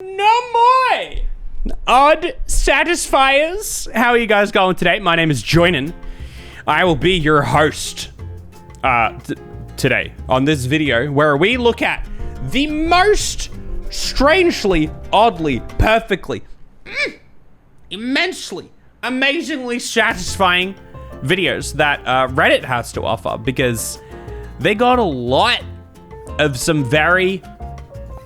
No more! Odd Satisfiers. How are you guys going today? My name is Joinen. I will be your host today on this video where we look at the most strangely, oddly, perfectly, immensely, amazingly satisfying videos that Reddit has to offer, because they got a lot of some very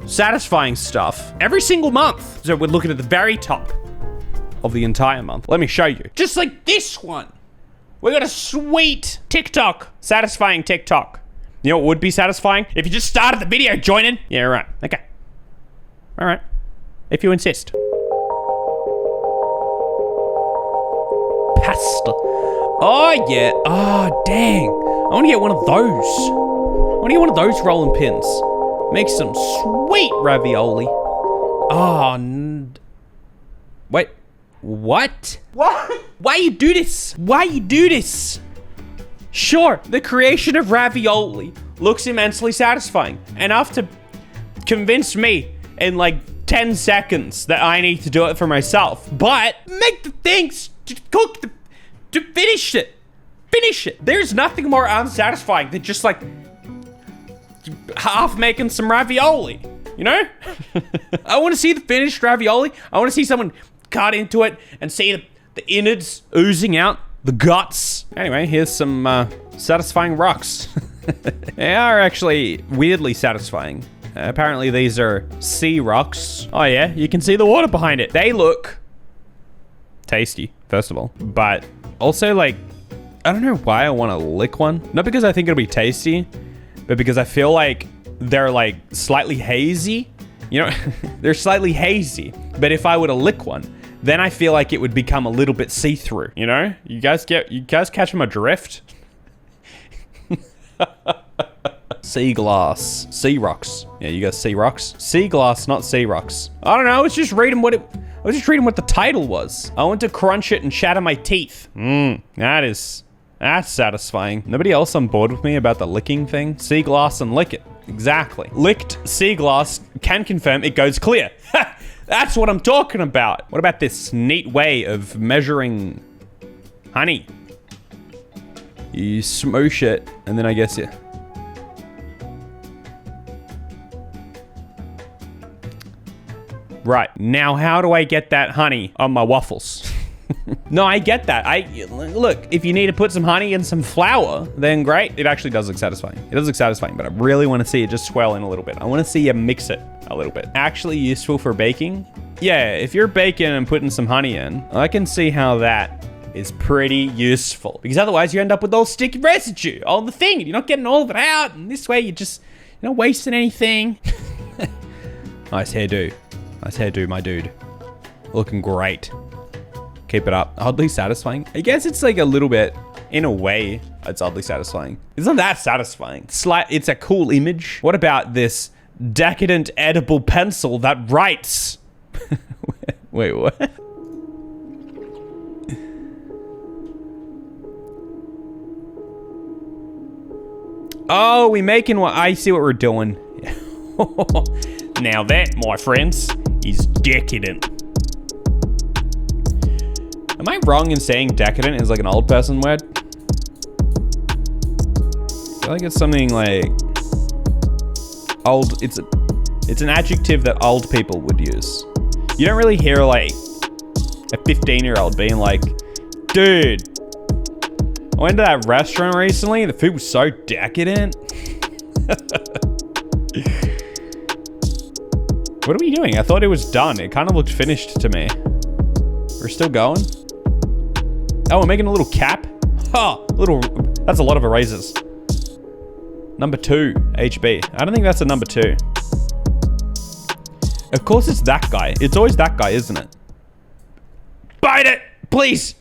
satisfying stuff every single month. So we're looking at the very top of the entire month. Let me show you. Just like this one. We got a sweet TikTok, satisfying TikTok. You know what would be satisfying? If you just started the video joining. Yeah, right. Okay. All right. If you insist. Pasta. Oh, yeah. Oh, dang. I want to get one of those. I want to get one of those rolling pins. Make some sweet ravioli. Oh, wait. What? What? Why you do this? Why you do this? Sure, the creation of ravioli looks immensely satisfying. Enough to convince me in like 10 seconds that I need to do it for myself. But make the things, just cook to finish it. Finish it. There's nothing more unsatisfying than just like half making some ravioli, you know? I want to see the finished ravioli. I want to see someone cut into it and see the innards oozing out, the guts. Anyway, here's some satisfying rocks. They are actually weirdly satisfying. Apparently these are sea rocks. Oh yeah, you can see the water behind it. They look tasty, first of all, but also like, I don't know why I want to lick one. Not because I think it'll be tasty, but because I feel like they're like slightly hazy. You know, they're slightly hazy. But if I were to lick one, then I feel like it would become a little bit see-through, you know? You guys catch my drift? Sea glass, sea rocks. Yeah, you guys see rocks? Sea glass, not sea rocks. I don't know, I was just reading what the title was. I want to crunch it and shatter my teeth. That's satisfying. Nobody else on board with me about the licking thing? Sea glass and lick it. Exactly. Licked sea glass can confirm it goes clear. That's what I'm talking about. What about this neat way of measuring honey? You smoosh it, and then I guess you... Right, now how do I get that honey on my waffles? No, I get that. Look, if you need to put some honey in some flour, then great. It actually does look satisfying. It does look satisfying, but I really want to see it just swell in a little bit. I want to see you mix it a little bit. Actually useful for baking? Yeah, if you're baking and putting some honey in, I can see how that is pretty useful. Because otherwise you end up with all sticky residue on the thing. You're not getting all of it out, and this way you're not wasting anything. Nice hairdo. Nice hairdo, my dude. Looking great. Keep it up. Oddly satisfying. I guess it's like a little bit, in a way, it's oddly satisfying. It's not that satisfying. It's a cool image. What about this decadent edible pencil that writes? Wait, what? Oh, we making what? I see what we're doing. Now that, my friends, is decadent. Am I wrong in saying decadent is like an old person word? I feel like it's something like old. It's an adjective that old people would use. You don't really hear like a 15-year-old being like, dude, I went to that restaurant recently. The food was so decadent. What are we doing? I thought it was done. It kind of looked finished to me. We're still going? Oh, we're making a little cap? Oh, that's a lot of erasers. Number 2, HB. I don't think that's a number 2. Of course it's that guy. It's always that guy, isn't it? Bite it, please.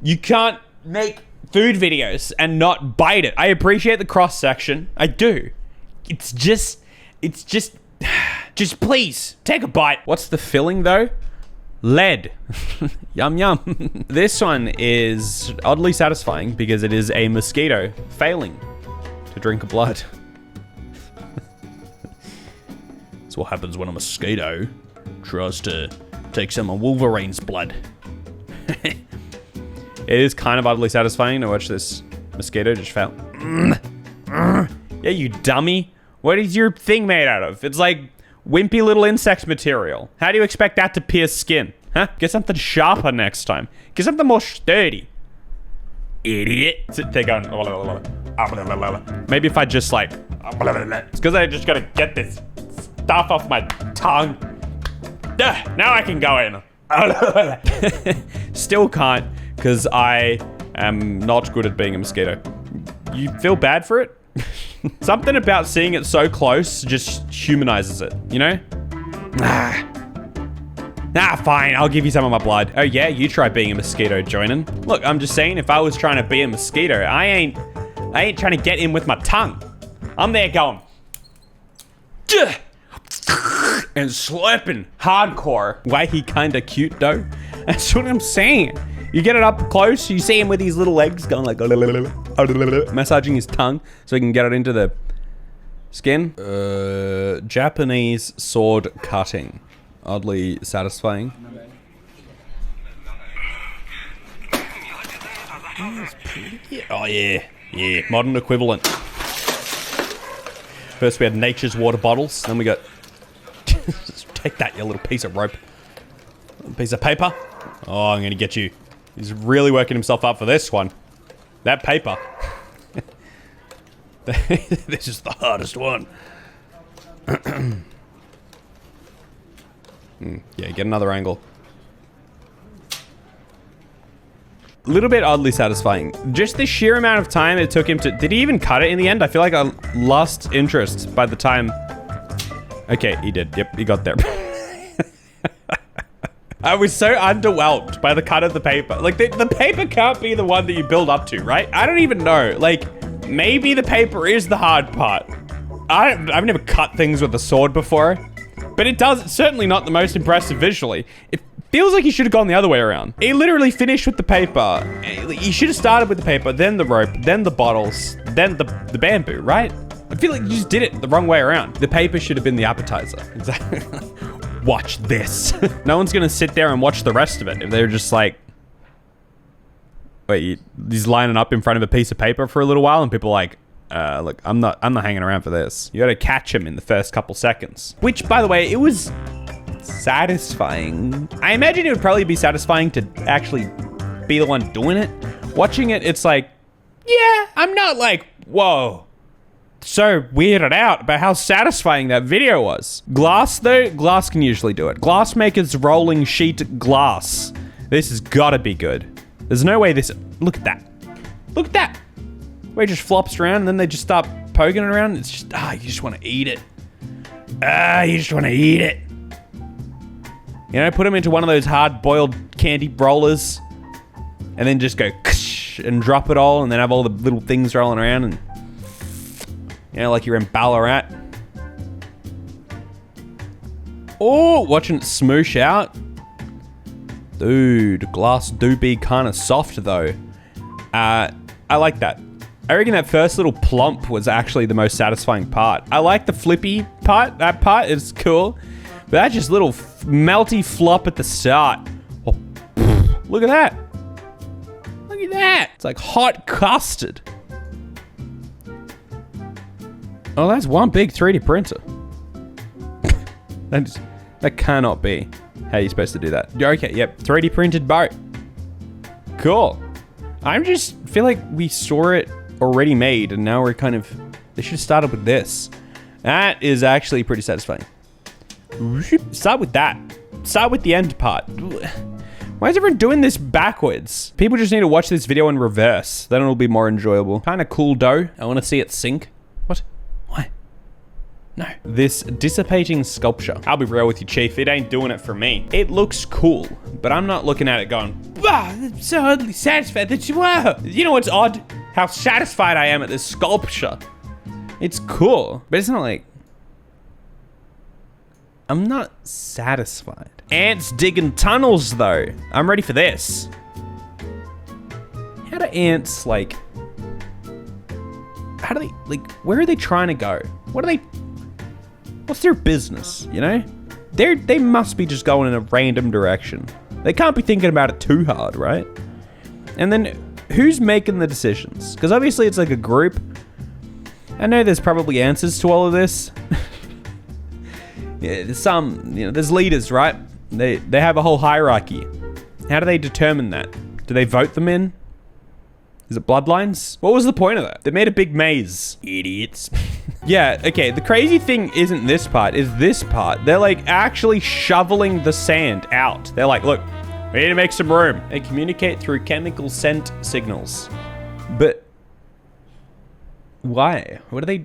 You can't make food videos and not bite it. I appreciate the cross section. I do. It's just please take a bite. What's the filling though? Lead. Yum yum. This one is oddly satisfying because it is a mosquito failing to drink blood. That's what happens when a mosquito tries to take some of Wolverine's blood. It is kind of oddly satisfying to watch this mosquito just fell. Yeah, you dummy. What is your thing made out of? It's like wimpy little insect material. How do you expect that to pierce skin? Huh? Get something sharper next time. Get something more sturdy. Idiot. They're going. Maybe if I just like. It's because I just gotta get this stuff off my tongue. Now I can go in. Still can't, because I am not good at being a mosquito. You feel bad for it? Something about seeing it so close just humanizes it, you know? Fine, I'll give you some of my blood. Oh yeah, you try being a mosquito, Joinen. Look, I'm just saying, if I was trying to be a mosquito, I ain't trying to get in with my tongue. I'm there going, and slurping hardcore. Why he kinda cute though? That's what I'm saying. You get it up close, you see him with his little legs going like, massaging his tongue so he can get it into the skin. Japanese sword cutting. Oddly satisfying. Oh yeah, yeah, modern equivalent. First we had nature's water bottles, then we got, take that, you little piece of rope. Piece of paper. Oh, I'm gonna get you. He's really working himself up for this one. That paper. This is the hardest one. Yeah, get another angle. A little bit oddly satisfying. Just the sheer amount of time it took him to... Did he even cut it in the end? I feel like I lost interest by the time... Okay, he did. Yep, he got there. I was so underwhelmed by the cut of the paper. Like, the paper can't be the one that you build up to, right? I don't even know. Like, maybe the paper is the hard part. I've never cut things with a sword before. But it's certainly not the most impressive visually. It feels like he should have gone the other way around. He literally finished with the paper. He should have started with the paper, then the rope, then the bottles, then the bamboo, right? I feel like you just did it the wrong way around. The paper should have been the appetizer. Exactly. Watch this. No one's gonna sit there and watch the rest of it if they're just like, wait, he's lining up in front of a piece of paper for a little while and people are like, look, I'm not hanging around for this. You gotta catch him in the first couple seconds. Which, by the way, it was satisfying. I imagine it would probably be satisfying to actually be the one doing it. Watching it, it's like, yeah, I'm not like, whoa, so weirded out about how satisfying that video was. Glass, though, glass can usually do it. Glassmaker's rolling sheet glass. This has gotta be good. There's no way this, look at that. Look at that. Where it just flops around and then they just start poking it around. It's just, you just want to eat it. You just want to eat it. You know, put them into one of those hard-boiled candy rollers and then just go and drop it all and then have all the little things rolling around and, you know, like you're in Ballarat. Oh, watching it smoosh out. Dude, glass do be kind of soft though. I like that. I reckon that first little plump was actually the most satisfying part. I like the flippy part. That part is cool. But that just little melty flop at the start. Oh, look at that. Look at that. It's like hot custard. Oh, that's one big 3D printer. That cannot be how you're supposed to do that. Okay, yep. 3D printed boat. Cool. I just feel like we saw it already made and now we're kind of, they should have started with this. That is actually pretty satisfying. Start with that. Start with the end part. Why is everyone doing this backwards? People just need to watch this video in reverse. Then it'll be more enjoyable. Kind of cool dough. I want to see it sink. What? Why? No. This dissipating sculpture. I'll be real with you, Chief. It ain't doing it for me. It looks cool, but I'm not looking at it going, wow, that's so oddly satisfied that you are. You know what's odd? How satisfied I am at this sculpture. It's cool, but it's not like, I'm not satisfied. Ants digging tunnels though. I'm ready for this. How do ants like, how do they, like, where are they trying to go? What What's their business, you know? They must be just going in a random direction. They can't be thinking about it too hard, right? And then who's making the decisions? Because obviously it's like a group. I know there's probably answers to all of this. Yeah, there's leaders, right? They have a whole hierarchy. How do they determine that? Do they vote them in? Is it bloodlines? What was the point of that? They made a big maze. Idiots. Yeah, okay, the crazy thing isn't this part, is this part. They're like actually shoveling the sand out. They're like, look, we need to make some room. They communicate through chemical scent signals. But why? What are they?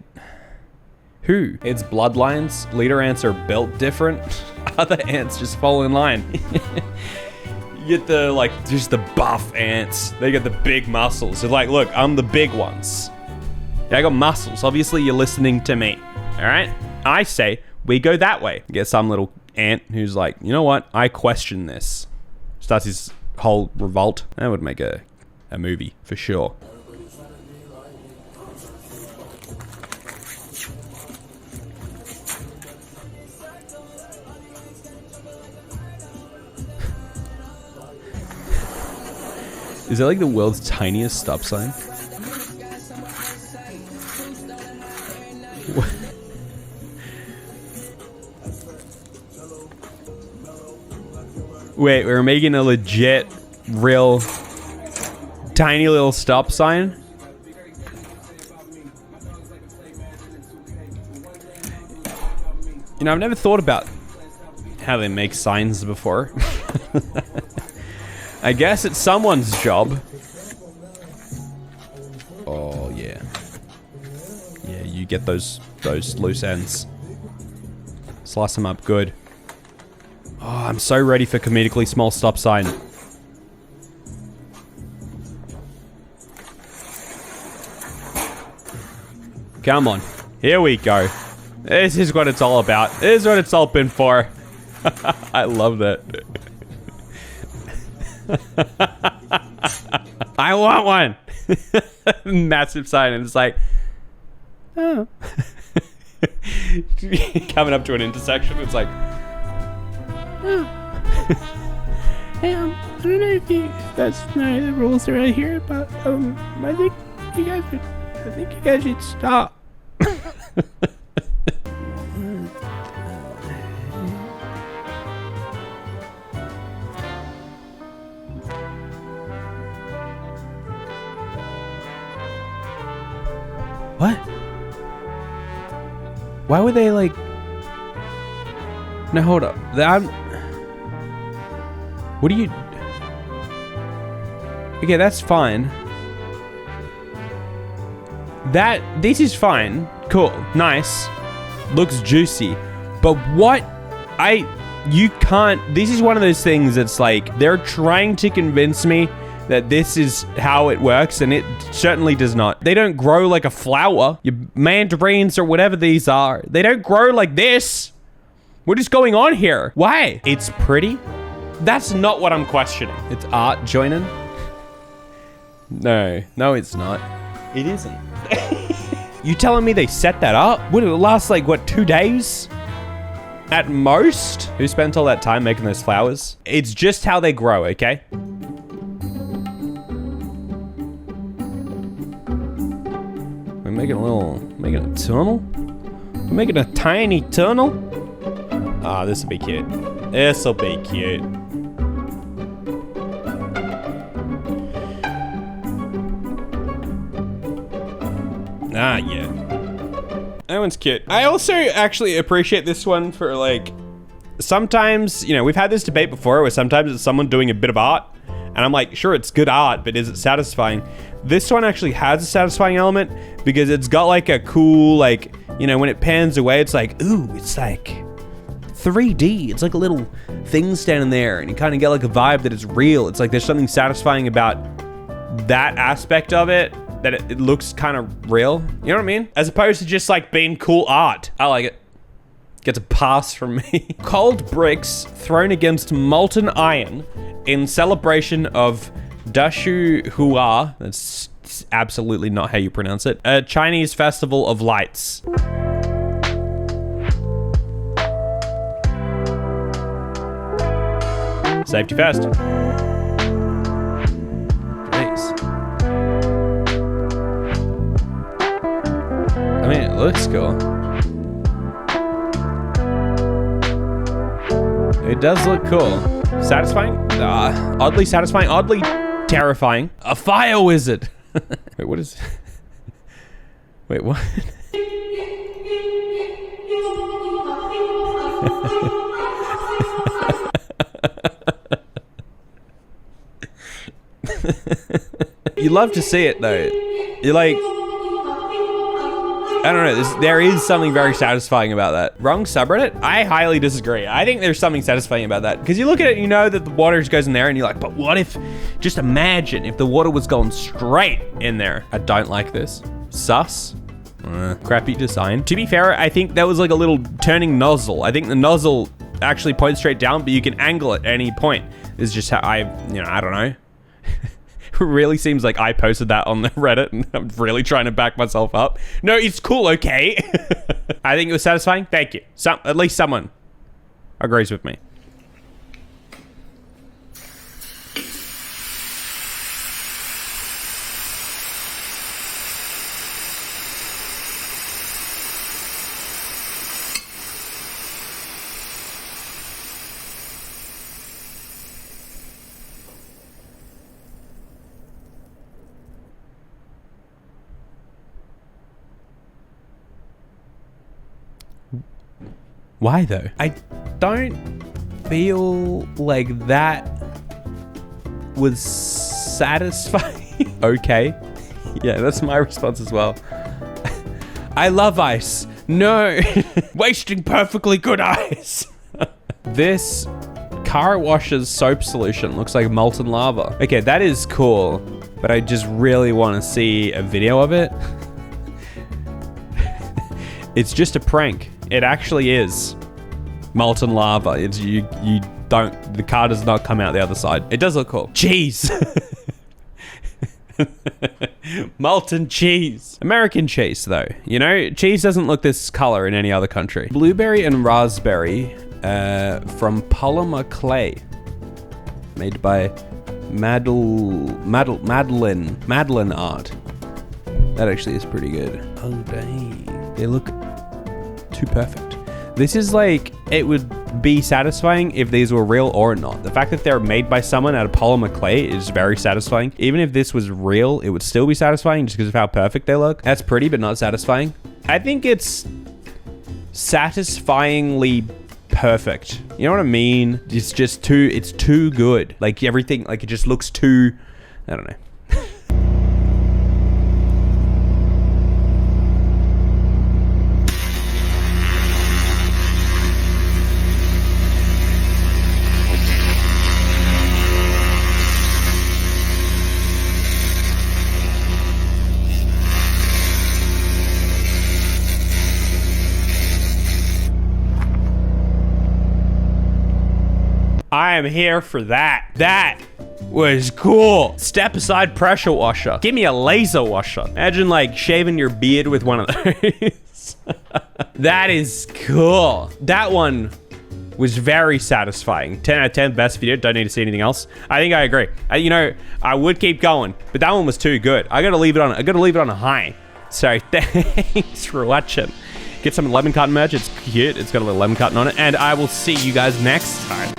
Who? It's bloodlines. Leader ants are built different. Other ants just fall in line. You get the, like, just the buff ants. They get the big muscles. They're like, look, I'm the big ones. Yeah, I got muscles. Obviously, you're listening to me. All right? I say we go that way. You get some little ant who's like, you know what? I question this. Starts his whole revolt. That would make a movie for sure. Is it like the world's tiniest stop sign? Wait, we're making a legit, real, tiny little stop sign? You know, I've never thought about how they make signs before. I guess it's someone's job. Oh, yeah. Yeah, you get those loose ends. Slice them up good. Oh, I'm so ready for comedically small stop sign. Come on. Here we go. This is what it's all about. This is what it's all been for. I love that. I want one. Massive sign, and it's like, oh. Coming up to an intersection, it's like, oh. Hey, I don't know if that's not the rules around here, but I think you guys should stop. What? Why would they like... No, hold up. What do you... Okay, that's fine. This is fine. Cool. Nice. Looks juicy. But what? You can't... This is one of those things that's like, they're trying to convince me that this is how it works, and it certainly does not. They don't grow like a flower. Your mandarins or whatever these are. They don't grow like this. What is going on here? Why? It's pretty? That's not what I'm questioning. It's art, Joinen? No, it's not. It isn't. You telling me they set that up? Would it last like, what, 2 days? At most? Who spent all that time making those flowers? It's just how they grow, okay? We're making a tunnel? We're making a tiny tunnel? Ah, this'll be cute. This'll be cute. Ah, yeah. That one's cute. I also actually appreciate this one for like, sometimes, you know, we've had this debate before where sometimes it's someone doing a bit of art and I'm like, sure, it's good art, but is it satisfying? This one actually has a satisfying element because it's got like a cool, like, you know, when it pans away, it's like, ooh, it's like 3D. It's like a little thing standing there and you kind of get like a vibe that it's real. It's like there's something satisfying about that aspect of it, that it looks kind of real. You know what I mean? As opposed to just like being cool art. I like it. Gets a pass from me. Cold bricks thrown against molten iron in celebration of Dashu Hua. That's absolutely not how you pronounce it. A Chinese festival of lights. Safety first. Nice. I mean, it looks cool. It does look cool. Satisfying? Oddly satisfying, oddly terrifying. A fire wizard. Wait, what is... Wait, what? You love to see it though. You're like, I don't know, there is something very satisfying about that. Wrong subreddit? I highly disagree. I think there's something satisfying about that. Because you look at it, you know that the water just goes in there and you're like, but what if, just imagine if the water was going straight in there. I don't like this. Sus. Crappy design. To be fair, I think that was like a little turning nozzle. I think the nozzle actually points straight down, but you can angle it at any point. This is just how I don't know. It really seems like I posted that on the Reddit and I'm really trying to back myself up. No, it's cool, okay? I think it was satisfying. Thank you. At least someone agrees with me. Why though? I don't feel like that was satisfying. Okay. Yeah, that's my response as well. I love ice. No. Wasting perfectly good ice. This car washer's soap solution looks like molten lava. Okay, that is cool, but I just really want to see a video of it. It's just a prank. It actually is molten lava. It's you don't, the car does not come out the other side. It does look cool. Cheese. Molten cheese. American cheese though. You know, cheese doesn't look this color in any other country. Blueberry and raspberry from polymer clay. Made by Madeline Art. That actually is pretty good. Oh dang. They look too perfect. This is like, it would be satisfying if these were real or not. The fact that they're made by someone out of polymer clay is very satisfying. Even if this was real, it would still be satisfying just because of how perfect they look. That's pretty, but not satisfying. I think it's satisfyingly perfect. You know what I mean? It's just too, it's too good. Like everything, like it just looks too, I don't know. I am here for that. That was cool. Step aside pressure washer. Give me a laser washer. Imagine like shaving your beard with one of those. That is cool. That one was very satisfying. 10 out of 10, best video. Don't need to see anything else. I think I agree. You know, I would keep going, but that one was too good. I gotta leave it on a high. So thanks for watching. Get some lemon cotton merch. It's cute. It's got a little lemon cotton on it. And I will see you guys next time.